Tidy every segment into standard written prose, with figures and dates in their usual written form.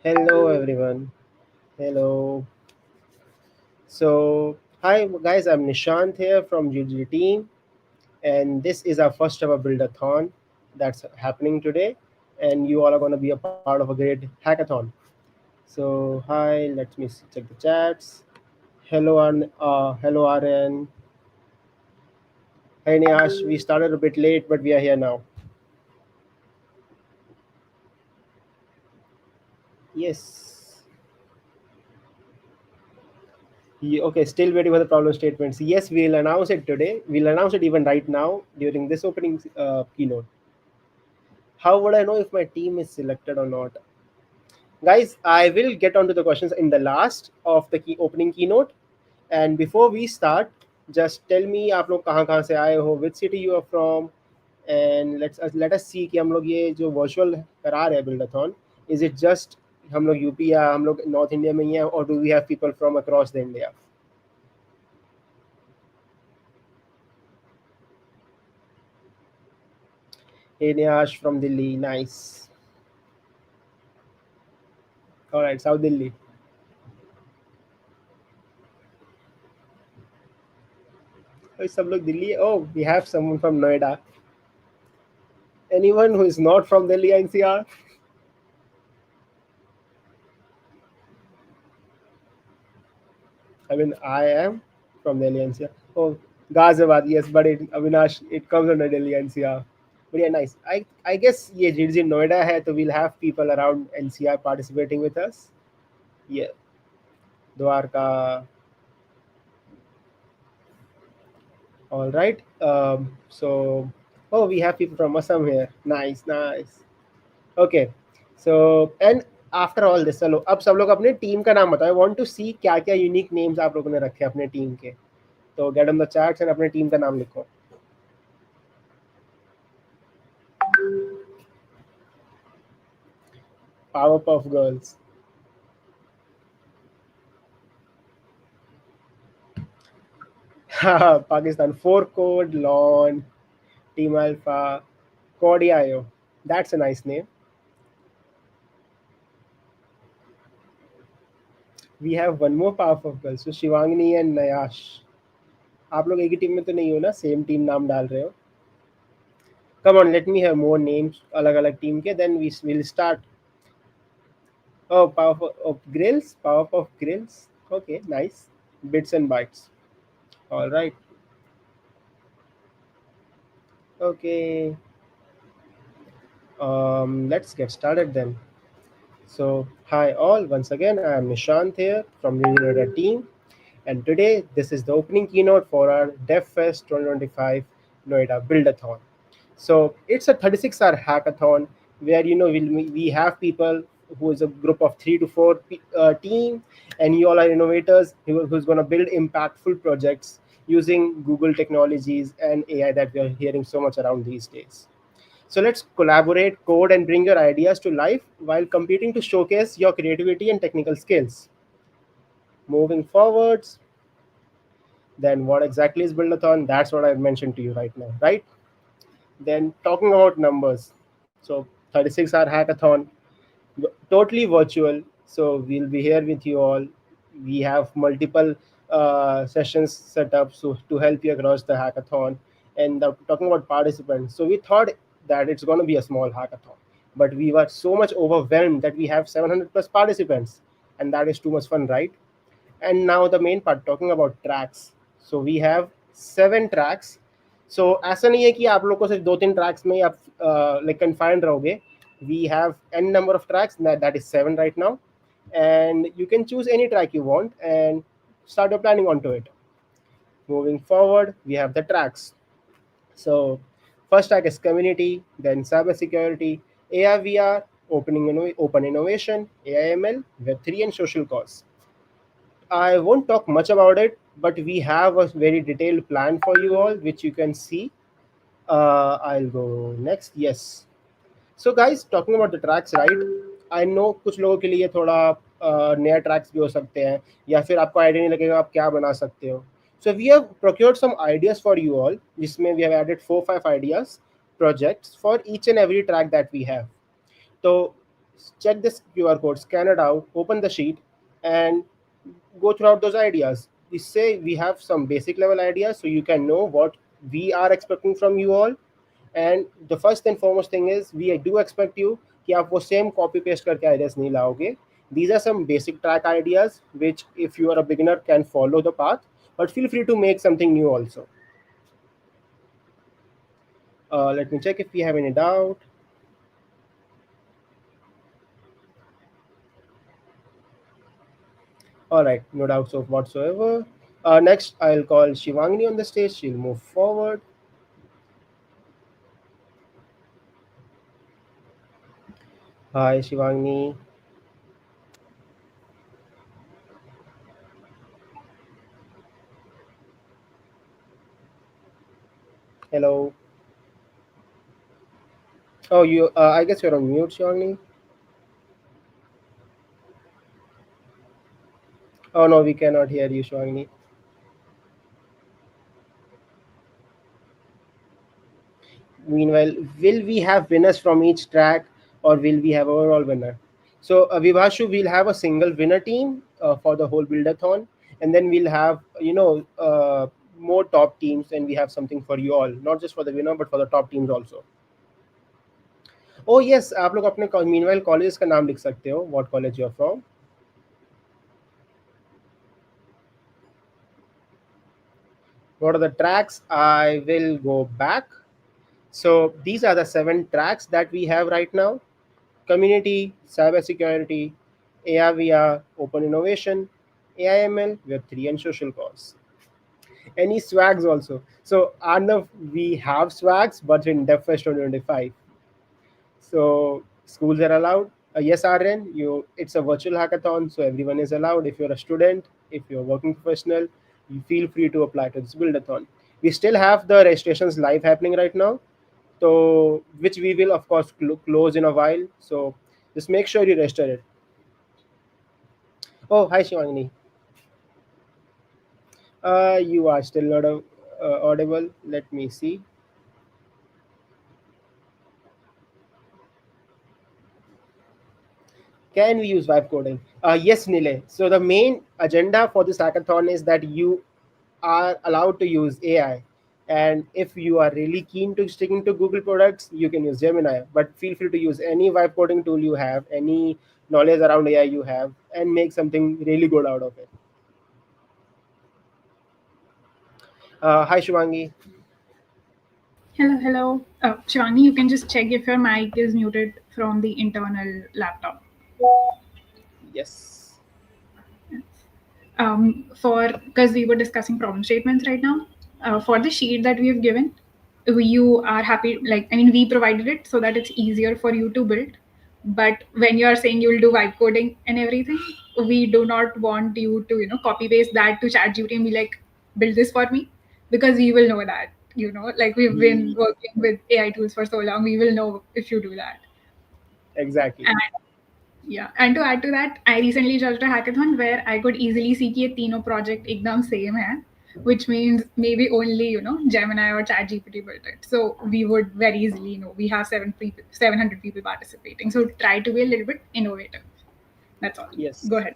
Hello, everyone. Hello. So, hi guys. I'm Nishant here from GG team, and this is our first ever build-a-thon that's happening today. And you all are going to be a part of a great hackathon. So, hi. Let me check the chats. Hello, hello, RN. Hey, Nihash. We started a bit late, but we are here now. Yes. Okay, still waiting for the problem statements. Yes, we'll announce it today. We'll announce it even right now during this opening keynote. How would I know if my team is selected or not? Guys, I will get onto the questions in the last of the opening keynote. And before we start, just tell me आप लोग कहाँ से आए हो, which city you are from, and let us see कि हम लोग ये जो virtual करा रहे हैं build-a-thon, is it just हम लोग यूपी या हम लोग नॉर्थ इंडिया में ही हैं, or do we have people from across the India? Hey Niash from Delhi, nice. All right, South Delhi. Oh, सब लोग Delhi. Oh, we have someone from Noida. Anyone who is not from Delhi NCR? I mean, I am from Delhi NCR. Oh, Ghaziabad, yes, but Avinash, it comes under Delhi NCR. But yeah, nice. I guess ये जिस Noida है, तो we'll have people around NCR participating with us. Yeah, Dwarka. All right. So, oh, we have people from Assam here. Nice, nice. Okay so and after all this चलो अब सब लोग अपने team का नाम बताओ. आई वांट टू सी क्या क्या यूनिक नेम्स आप लोगों ने रखे अपने टीम के. तो get on the chats and अपने टीम का नाम लिखो. Powerpuff Girls. Pakistan for code lawn team alpha कोडियायो. That's a nice name. We have one more Powerpuff Girls so Shivangni and Nayash. आप लोग एक ही टीम में तो नहीं हो ना, सेम टीम नाम डाल रहे हो. Come on let me have more names अलग अलग टीम के, then we will start. Oh, power of grills, power of grills. Okay, nice. Bits and bytes. All right. Okay. Let's get started then. So, hi all. Once again, I am Nishant here from the Noida team, and today this is the opening keynote for our DevFest 2025 Noida Build-a-thon. So it's a 36-hour hackathon where we have people who is a group of 3 to 4 team, and you all are innovators who's going to build impactful projects using Google technologies and AI that we are hearing so much around these days. So let's collaborate, code, and bring your ideas to life while competing to showcase your creativity and technical skills. Moving forwards, then what exactly is Build-a-thon? That's what I've mentioned to you right now, right? Then talking about numbers. So 36-hour hackathon, totally virtual. So we'll be here with you all. We have multiple sessions set up to help you across the hackathon. And talking about participants, so we thought that it's going to be a small hackathon, but we were so much overwhelmed that we have 700 plus participants, and that is too much fun, right? And now the main part, talking about tracks. So we have 7 tracks. So ऐसा नहीं है कि आप लोग को सिर्फ 2-3 tracks में आप like confined रहोगे. We have n number of tracks, that is 7 right now, and you can choose any track you want and start your planning onto it. Moving forward, we have the tracks. So first track is community, then cybersecurity, AR/VR, open innovation, AIML, Web3, and social cause. I won't talk much about it, but we have a very detailed plan for you all, which you can see. I'll go next. Yes. So guys, talking about the tracks, right? I know कुछ लोगों के लिए थोड़ा नया tracks भी हो सकते हैं, या फिर आपको आइडिया नहीं लगेगा आप क्या बना सकते हो. So we have procured some ideas for you all, जिसमें we have added 4-5 ideas projects for each and every track that we have. So check this QR code, scan it out, open the sheet, and go throughout those ideas. We say we have some basic level ideas so you can know what we are expecting from you all. And the first and foremost thing is we do expect you कि आप वो same copy paste करके ideas नहीं लाओगे. These are some basic track ideas which if you are a beginner can follow the path, but feel free to make something new also. Let me check if we have any doubt. All right, no doubts of whatsoever. Next, I'll call Shivangini on the stage. She'll move forward. Hi, Shivangini. Hello. Oh, you. I guess you're on mute, Shivangini. Oh no, we cannot hear you, Shivangini. Meanwhile, will we have winners from each track, or will we have overall winner? So, Vivashu, we'll have a single winner team for the whole build-a-thon, and then we'll have more top teams, and we have something for you all, not just for the winner, but for the top teams also. Oh yes, आप लोग अपने meanwhile colleges का नाम लिख सकते हो. What college you're from? What are the tracks? I will go back. So these are the 7 tracks that we have right now: community, cybersecurity, AR/VR, open innovation, AIML, Web3, and social cause. Any swags also? So Arnav, we have swags, but in DevFest 2025. So schools are allowed. Yes, RN, it's a virtual hackathon, so everyone is allowed. If you're a student, if you're a working professional, you feel free to apply to this build-a-thon. We still have the registrations live happening right now, so which we will of course close in a while. So just make sure you register it. Oh, hi Shivangini. You are still not audible. Let me see. Can we use vibe coding? Yes, Nile. So the main agenda for this hackathon is that you are allowed to use AI. And if you are really keen to sticking to Google products, you can use Gemini. But feel free to use any vibe coding tool you have, any knowledge around AI you have, and make something really good out of it. Hi, Shivangi. Hello, hello. Shivani, you can just check if your mic is muted from the internal laptop. Yes. Because we were discussing problem statements right now. For the sheet that we have given, you are happy. We provided it so that it's easier for you to build. But when you are saying you'll do vibe coding and everything, we do not want you to, copy paste that to ChatGPT and be like, build this for me, because we will know that, like we've been Mm, working with AI tools for so long, we will know if you do that. exactly. Yeah, and to add to that, I recently judged a hackathon where I could easily see कि ये तीनों project एकदम same है, which means maybe only Gemini or ChatGPT built it. So we would very easily know we have 700 people participating. So try to be a little bit innovative. That's all. Go Yes. ahead.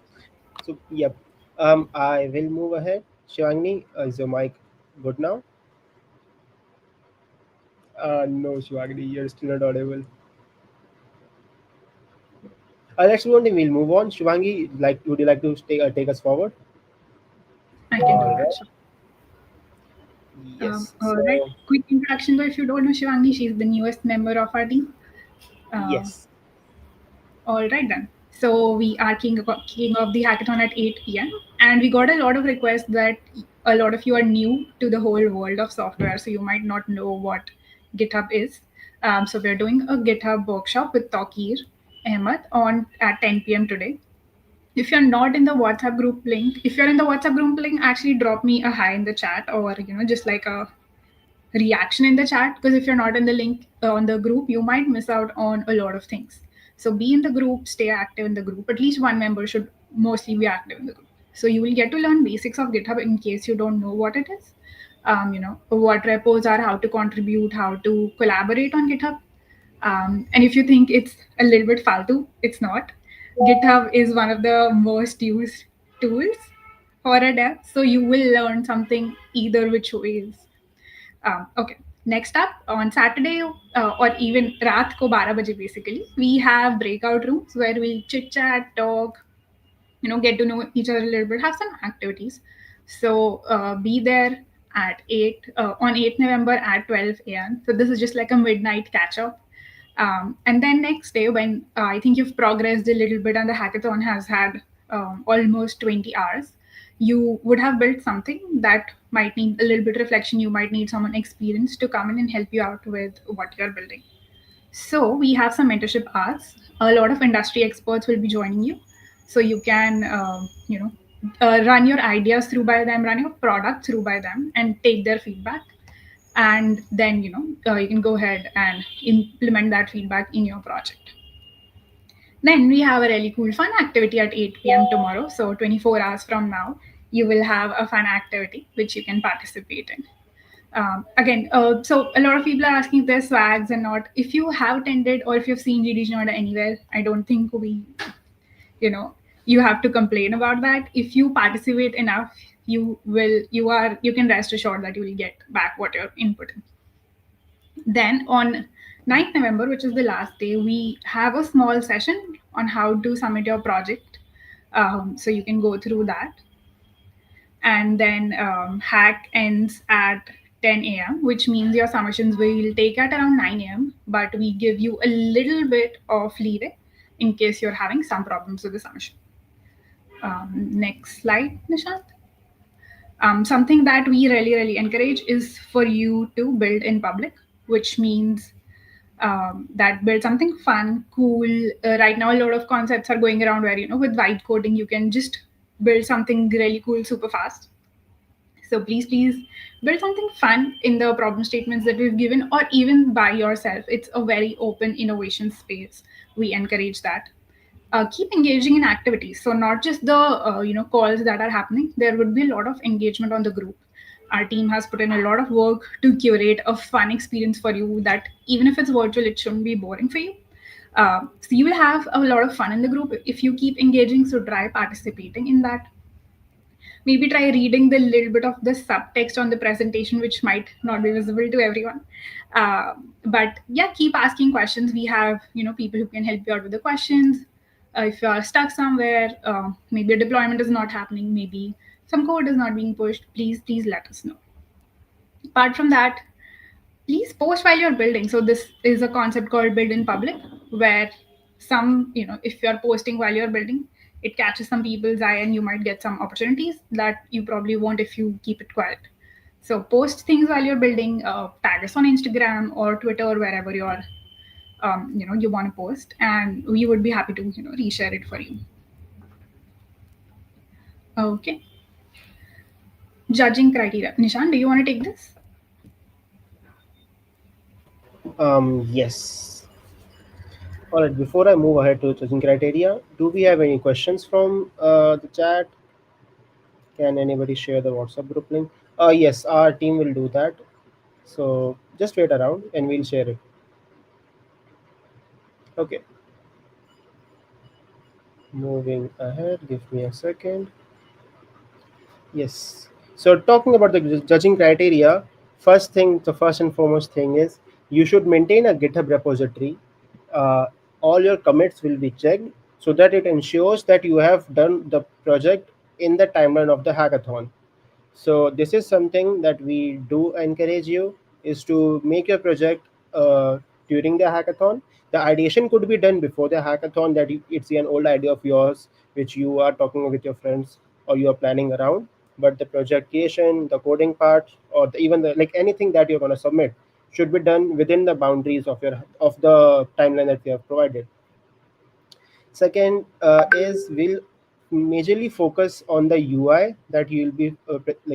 So, yep. I will move ahead. Shivangi, is your mic good now? No, Shivangi, you're still not audible. Next one, we'll move on. Shivangi, would you like to take us forward? I can All do right. that. Sure. Yes. All right. So, Quick introduction though, if you don't know Shivangi, she's the newest member of our team. Uh, yes. All right then. So we are kicking off the hackathon at 8 p.m. And we got a lot of requests that a lot of you are new to the whole world of software, so you might not know what GitHub is. So we're doing a GitHub workshop with Tokir Ahmed on at 10 p.m. today. If you're not in the WhatsApp group link, if you're in the WhatsApp group link, actually drop me a hi in the chat, or just like a reaction in the chat, because if you're not in the link on the group, you might miss out on a lot of things. So be in the group, stay active in the group. At least one member should mostly be active in the group, so you will get to learn basics of GitHub in case you don't know what it is. What repos are, how to contribute, how to collaborate on GitHub. And if you think it's a little bit faltu, it's not. GitHub is one of the most used tools for a dev, so you will learn something either which ways. Okay. Next up, on Saturday or even raat ko 12 baje basically, we have breakout rooms where we'll chit chat, talk, get to know each other a little bit, have some activities. So be there at 8 on 8th November at 12 a.m. So this is just like a midnight catch up. And then next day, when I think you've progressed a little bit and the hackathon has had almost 20 hours, you would have built something that might need a little bit of reflection. You might need someone experienced to come in and help you out with what you're building. So we have some mentorship hours. A lot of industry experts will be joining you, so you can run your ideas through by them, run your product through by them, and take their feedback. And then you can go ahead and implement that feedback in your project. Then we have a really cool fun activity at 8 p.m. tomorrow. So 24 hours from now, you will have a fun activity which you can participate in. Again, so a lot of people are asking if there's swags and not. If you have attended or if you've seen GDG Noida anywhere, I don't think you know, you have to complain about that. If you participate enough, you can rest assured that you will get back what you're inputting. Then on 9th November, which is the last day, we have a small session on how to submit your project. So you can go through that. And then hack ends at 10 a.m., which means your submissions will take at around 9 a.m., but we give you a little bit of leeway in case you're having some problems with the submission. Next slide, Nishant. Something that we really encourage is for you to build in public, which means that build something fun, cool. Right now, a lot of concepts are going around where, with vibe coding, you can just build something really cool super fast. So please build something fun in the problem statements that we've given, or even by yourself. It's a very open innovation space. We encourage that. Keep engaging in activities. So not just the calls that are happening. There would be a lot of engagement on the group. Our team has put in a lot of work to curate a fun experience for you that even if it's virtual, it shouldn't be boring for you. So you will have a lot of fun in the group if you keep engaging. So try participating in that. Maybe try reading the little bit of the subtext on the presentation, which might not be visible to everyone. But yeah, keep asking questions. We have people who can help you out with the questions. If you are stuck somewhere, maybe a deployment is not happening, maybe some code is not being pushed, please let us know. Apart from that, please post while you're building. So this is a concept called build in public, where if you're posting while you're building, it catches some people's eye and you might get some opportunities that you probably won't if you keep it quiet. So post things while you're building, tag us on Instagram or Twitter or wherever you're you want to post, and we would be happy to reshare it for you. Okay. Judging criteria. Nishan, do you want to take this? Yes. All right. Before I move ahead to judging criteria, do we have any questions from the chat? Can anybody share the WhatsApp group link? Yes, our team will do that. So just wait around and we'll share it. Okay. Moving ahead. Give me a second. Yes. So talking about the judging criteria, the first and foremost thing is you should maintain a GitHub repository. Uh, all your commits will be checked so that it ensures that you have done the project in the timeline of the hackathon. So this is something that we do encourage you, is to make your project during the hackathon. The ideation could be done before the hackathon, that it's an old idea of yours which you are talking with your friends or you are planning around. But the project creation, the coding part, or even the like anything that you're going to submit should be done within the boundaries of the timeline that we have provided. Second is we'll majorly focus on the UI that you'll be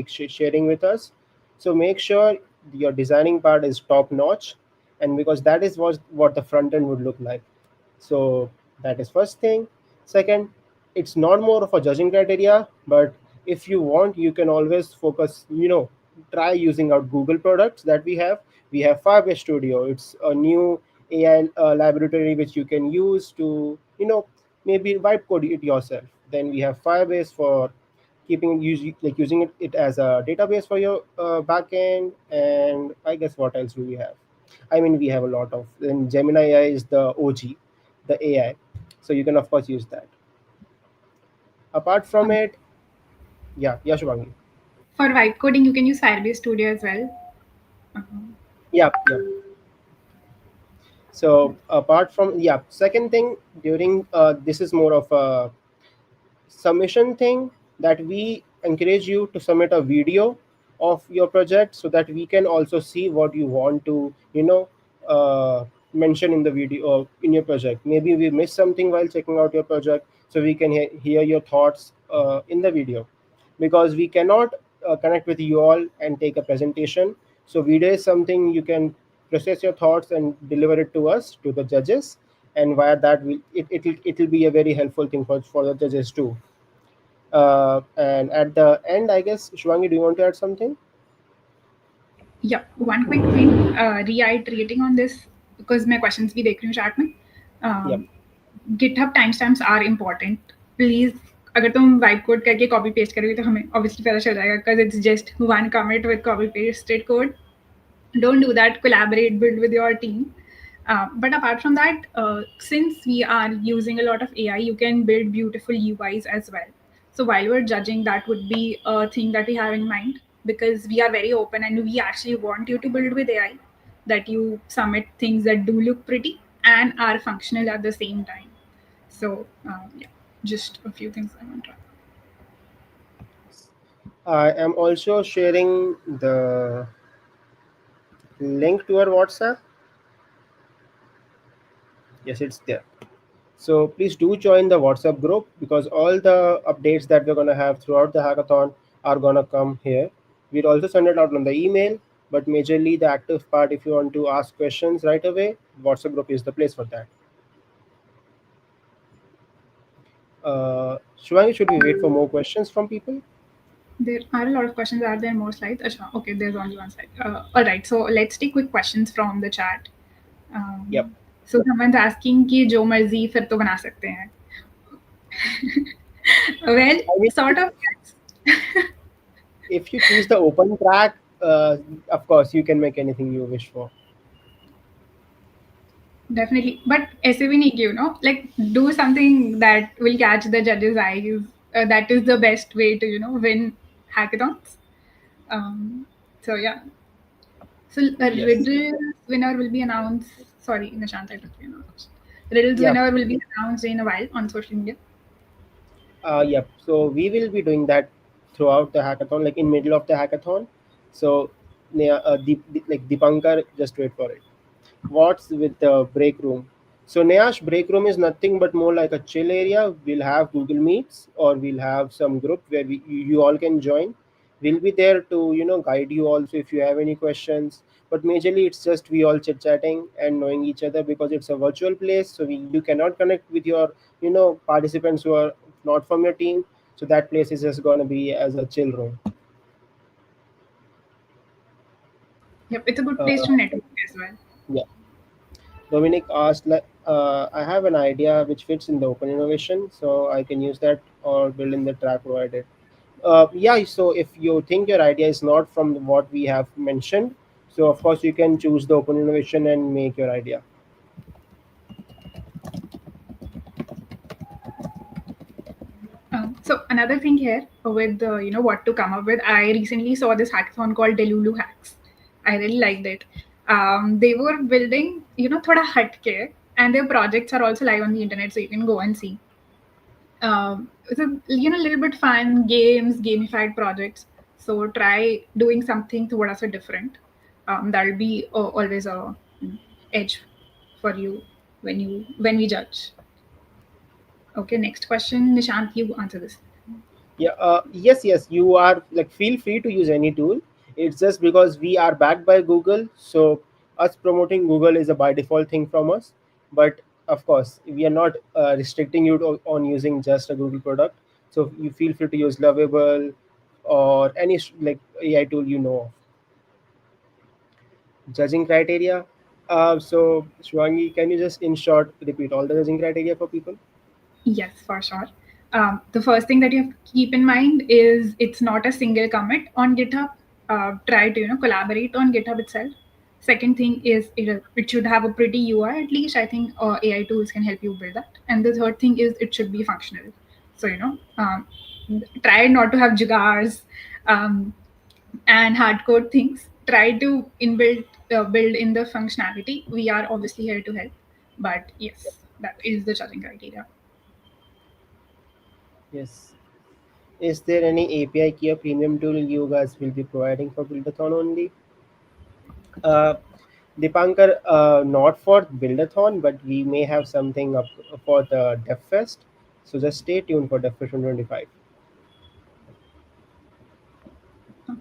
sharing with us. So make sure your designing part is top notch, and because that is what the front end would look like. So that is first thing. Second, it's not more of a judging criteria, but if you want, you can always focus. Try using out Google products that we have. We have Firebase Studio. It's a new AI laboratory which you can use to maybe vibe code it yourself. Then we have Firebase for keeping using it as a database for your backend. And I guess what else do we have? I mean, we have a lot of. Then Gemini AI is the OG, the AI, so you can of course use that. Apart from Um, it, yeah, Shubhangi. for vibe coding, you can use Firebase Studio as well. Um, Yeah. So apart from, second thing, during this is more of a submission thing, that we encourage you to submit a video of your project so that we can also see what you want to mention in the video in your project. Maybe we missed something while checking out your project, so we can hear your thoughts in the video, because we cannot connect with you all and take a presentation. So video is something you can process your thoughts and deliver it to us, to the judges, and via that it'll be a very helpful thing for the judges too. And at the end, I guess, Shwangi, do you want to add something? Yeah, one quick thing, reiterating on this because my questions भी देख रही हूँ chat में. Yep. Um, GitHub timestamps are important. Please, अगर तुम vibe code करके copy paste करोगे तो हमें obviously पता चल जाएगा because it's just one commit with copy pasted code. Don't do that. Collaborate, build with your team. But apart from that, since we are using a lot of AI, you can build beautiful UIs as well. So while we're judging, that would be a thing that we have in mind, because we are very open and we actually want you to build with AI, that you submit things that do look pretty and are functional at the same time. So yeah, just a few things I want to. I am also sharing the link to our WhatsApp. Yes, it's there. So please do join the WhatsApp group, because all the updates that we're gonna have throughout the hackathon are gonna come here. We'll also send it out on the email, but majorly the active part, if you want to ask questions right away, WhatsApp group is the place for that. Shivani, should we wait for more questions from people? There are a lot of questions. Are there more slides? Achha, okay, there's only one slide. All right, so let's take quick questions from the chat. Yep. So someone's asking कि जो मर्जी फिर तो बना सकते हैं. Well, I mean, sort of yes. if you choose the open track, of course you can make anything you wish for. Definitely, but ऐसे भी नहीं कि like do something that will catch the judges' eyes. That is the best way to win hackathons. So yeah. So a Yes. riddle winner will be announced. Sorry, Nishant, I took you announced. Riddles Yep. winner will be announced in a while on social media. Yep. So we will be doing that throughout the hackathon, like in middle of the hackathon. So, like Dipankar, just wait for it. What's with the break room? So Neash, break room is nothing but more like a chill area. We'll have Google Meets, or we'll have some group where you all can join. We'll be there to guide you also if you have any questions. But majorly it's just we all chit chatting and knowing each other, because it's a virtual place. So you cannot connect with your participants who are not from your team. So that place is just gonna be as a chill room. Yep, it's a good place Uh, to network as well. yeah. Dominic asked, like, I have an idea which fits in the open innovation, so I can use that or build in the track provided. Yeah, so if you think your idea is not from what we have mentioned, so of course you can choose the open innovation and make your idea. So another thing here with what to come up with, I recently saw this hackathon called Delulu Hacks. I really liked it. They were building thoda hatke, and their projects are also live on the internet, so you can go and see. It's a little bit fun games, gamified projects. So try doing something thoda sa different. That'll be always a edge for you when we judge. Okay, next question, Nishant, you answer this. Yeah, yes, you are, like, feel free to use any tool. It's just because we are backed by Google, so us promoting Google is a by default thing from us. But of course, we are not restricting you on using just a Google product. So you feel free to use Lovable or any like AI tool you know of. Judging criteria. So Shwangi, can you just in short repeat all the judging criteria for people? Yes, for sure. The first thing that you have to keep in mind is it's not a single commit on GitHub. Try to collaborate on GitHub itself. Second thing is it should have a pretty UI at least. I think AI tools can help you build that. And the third thing is it should be functional. So try not to have jagars and hardcore things. Try to build in the functionality. We are obviously here to help, but yes, that is the judging criteria. Yes. Is there any API key or premium tool you guys will be providing for Build-a-thon only? Uh, Dipankar, not for Build-a-thon, but we may have something up for the DevFest. So just stay tuned for DevFest 2025.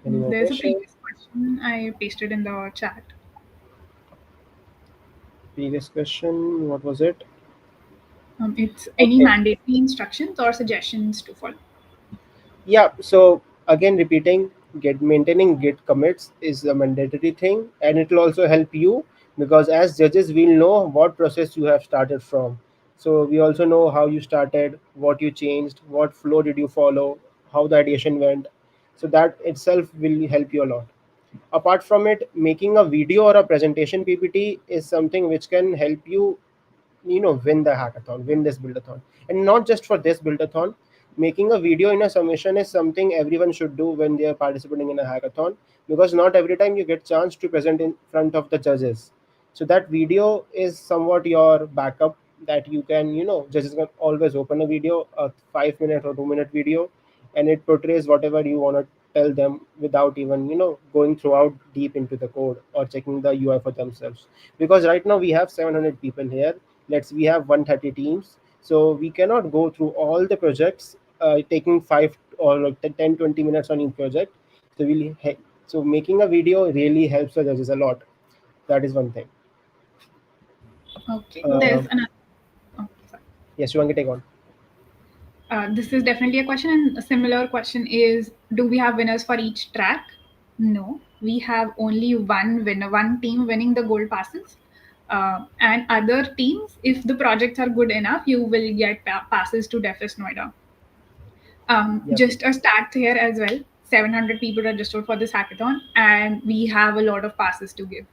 Any more There's a questions? previous question I pasted in the chat. Previous question, what was it? It's any Okay. mandatory instructions or suggestions to follow. Yeah, so again repeating, get maintaining git commits is a mandatory thing, and it will also help you because as judges we'll know what process you have started from. So we also know how you started, what you changed, what flow did you follow, how the ideation went. So that itself will help you a lot. Apart from it, making a video or a presentation PPT is something which can help you win the hackathon, win this build-a-thon. And not just for this build-a-thon, making a video in a submission is something everyone should do when they are participating in a hackathon, because not every time you get chance to present in front of the judges. So that video is somewhat your backup, that you can, judges can always open a video, a 5 minute or 2 minute video, and it portrays whatever you want to tell them without even going throughout deep into the code or checking the UI for themselves. Because right now we have 700 people here. We have 130 teams, so we cannot go through all the projects taking 5 or like 10 20 minutes on each project. So making a video really helps the judges a lot. That is one thing. Okay, uh, there's another. Oh, sorry. yes, you want to take on? This is definitely a question, and a similar question is: do we have winners for each track? No, we have only one winner, one team winning the gold passes. And other teams, if the projects are good enough, you will get passes to DevFest Noida. Yep. Just a stat here as well: 700 people registered for this hackathon, and we have a lot of passes to give.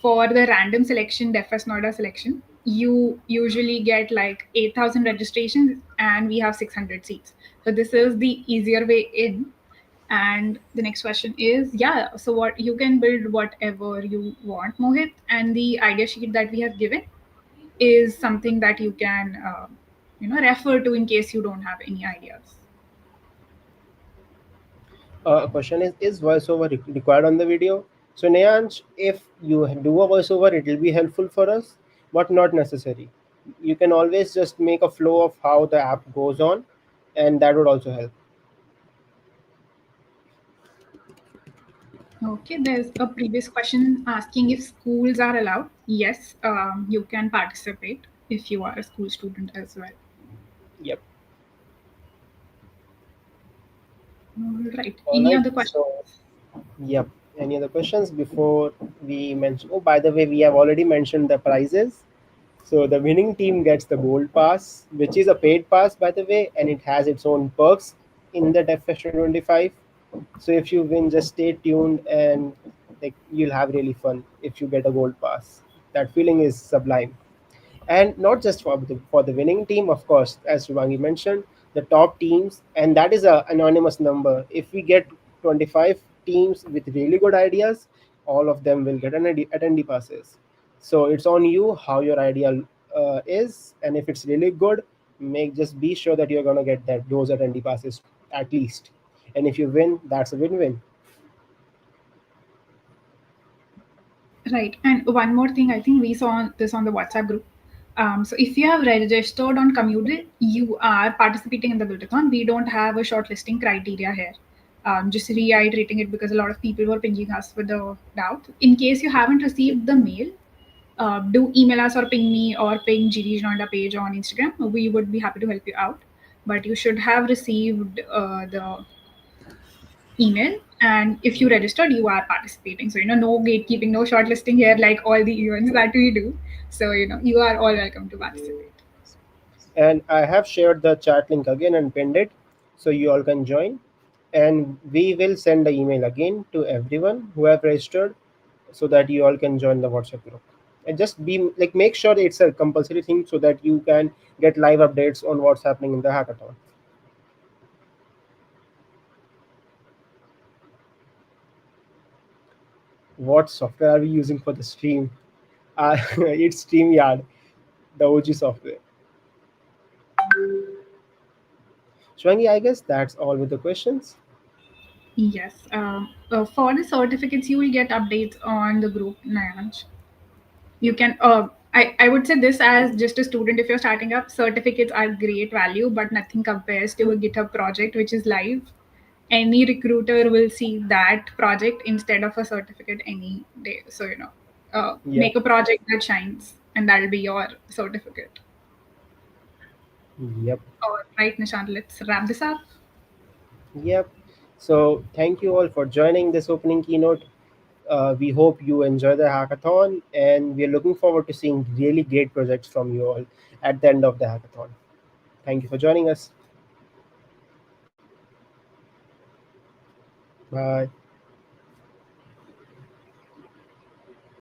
For the random selection, DevFest Noida selection, you usually get like 8,000 registrations, and we have 600 seats. So this is the easier way in. And the next question is, yeah, so what you can build whatever you want, Mohit, and the idea sheet that we have given is something that you can refer to in case you don't have any ideas. Question is voiceover required on the video? So Neanch, if you do a voiceover, it will be helpful for us, but not necessary. You can always just make a flow of how the app goes on, and that would also help. Okay, there's a previous question asking if schools are allowed. Yes, you can participate if you are a school student as well. Yep. All right. All Any right. other questions? So, yep. Any other questions before we mention? Oh, by the way, we have already mentioned the prizes. So the winning team gets the gold pass, which is a paid pass, by the way, and it has its own perks in the DevFest 2025. So if you win, just stay tuned, and like you'll have really fun if you get a gold pass. That feeling is sublime. And not just for the winning team, of course, as Shivangi mentioned, the top teams, and that is a anonymous number. If we get 25 teams with really good ideas, all of them will get an attendee passes. So it's on you how your idea is, and if it's really good, make just be sure that you're gonna get those attendee passes at least. And if you win, that's a win-win. Right. And one more thing, I think we saw this on the WhatsApp group. So if you have registered on Commute, you are participating in the build-a-thon. We don't have a shortlisting criteria here. Just reiterating it because a lot of people were pinging us with the doubt. In case you haven't received the mail, do email us or ping me or ping GD Noida page on Instagram. We would be happy to help you out. But you should have received the email, and if you registered, you are participating. So no gatekeeping, no shortlisting here like all the events that we do. So you are all welcome to participate. And I have shared the chat link again and pinned it, so you all can join. And we will send the email again to everyone who have registered, so that you all can join the WhatsApp group. And just be like, make sure it's a compulsory thing so that you can get live updates on what's happening in the hackathon. What software are we using for the stream? It's StreamYard, the OG software. Shwangi, I guess that's all with the questions. Yes. For the certificates, you will get updates on the group, Nayanj. You can I would say this as just a student. If you're starting up, certificates are great value, but nothing compares to a GitHub project which is live. Any recruiter will see that project instead of a certificate any day. So Yep. make a project that shines, and that'll be your certificate. Yep. All right, Nishant, let's wrap this up. Yep. So thank you all for joining this opening keynote. We hope you enjoy the hackathon, and we are looking forward to seeing really great projects from you all at the end of the hackathon. Thank you for joining us. Bye.